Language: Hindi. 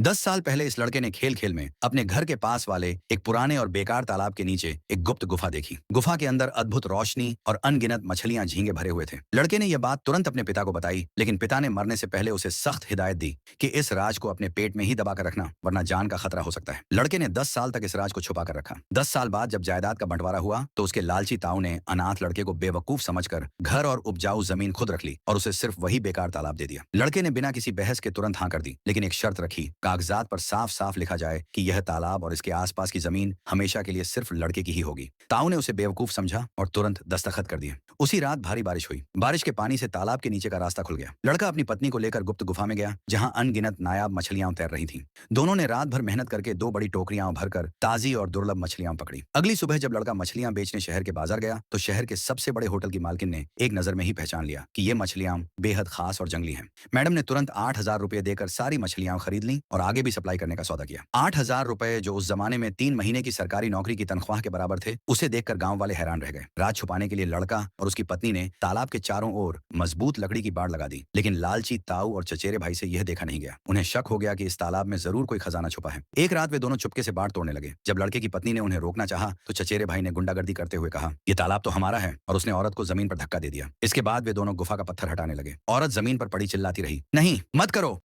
10 साल पहले इस लड़के ने खेल खेल में अपने घर के पास वाले एक पुराने और बेकार तालाब के नीचे एक गुप्त गुफा देखी। गुफा के अंदर अद्भुत रोशनी और अनगिनत मछलियां झींगे भरे हुए थे। लड़के ने यह बात तुरंत अपने पिता को बताई, लेकिन पिता ने मरने से पहले उसे सख्त हिदायत दी कि इस राज को अपने पेट में ही दबा कर रखना, वरना जान का खतरा हो सकता है। लड़के ने 10 साल तक इस राज को छुपा कर रखा। 10 साल बाद जब जायदाद का बंटवारा हुआ तो उसके लालची ताऊ ने अनाथ लड़के को बेवकूफ समझकर घर और उपजाऊ जमीन खुद रख ली और उसे सिर्फ वही बेकार तालाब दे दिया। लड़के ने बिना किसी बहस के तुरंत हाँ कर दी, लेकिन एक शर्त रखी, कागजात पर साफ साफ लिखा जाए कि यह तालाब और इसके आसपास की जमीन हमेशा के लिए सिर्फ लड़के की ही होगी। ताऊ ने उसे बेवकूफ समझा और तुरंत दस्तखत कर दिए। उसी रात भारी बारिश हुई। बारिश के पानी से तालाब के नीचे का रास्ता खुल गया। लड़का अपनी पत्नी को लेकर गुप्त गुफा में गया, जहां अनगिनत नायाब मछलियां तैर रही थीं। दोनों ने रात भर मेहनत करके 2 बड़ी टोकरियां भरकर ताजी और दुर्लभ मछलियां पकड़ी। अगली सुबह जब लड़का मछलियां बेचने शहर के बाजार गया तो शहर के सबसे बड़े होटल की मालकिन ने एक नजर में ही पहचान लिया कि ये मछलियां बेहद खास और जंगली हैं। मैडम ने तुरंत 8,000 रुपए देकर सारी मछलियां खरीद ली और आगे भी सप्लाई करने का सौदा किया। 8,000 रुपए, जो उस जमाने में 3 महीने की सरकारी नौकरी की तनख्वाह के बराबर थे, उसे देखकर गांव वाले हैरान रह गए। रात छुपाने के लिए लड़का और उसकी पत्नी ने तालाब के चारों ओर मजबूत लकड़ी की बाड़ लगा दी, लेकिन लालची ताऊ और चचेरे भाई से यह देखा नहीं गया। उन्हें शक हो गया कि इस तालाब में जरूर कोई खजाना छुपा है। एक रात वे दोनों चुपके से बाड़ तोड़ने लगे। जब लड़के की पत्नी ने उन्हें रोकना चाहा तो चचेरे भाई ने गुंडागर्दी करते हुए कहा, यह तालाब तो हमारा है, और उसने औरत को जमीन पर धक्का दे दिया। इसके बाद वे दोनों गुफा का पत्थर हटाने लगे। औरत जमीन पर पड़ी चिल्लाती रही, नहीं मत करो,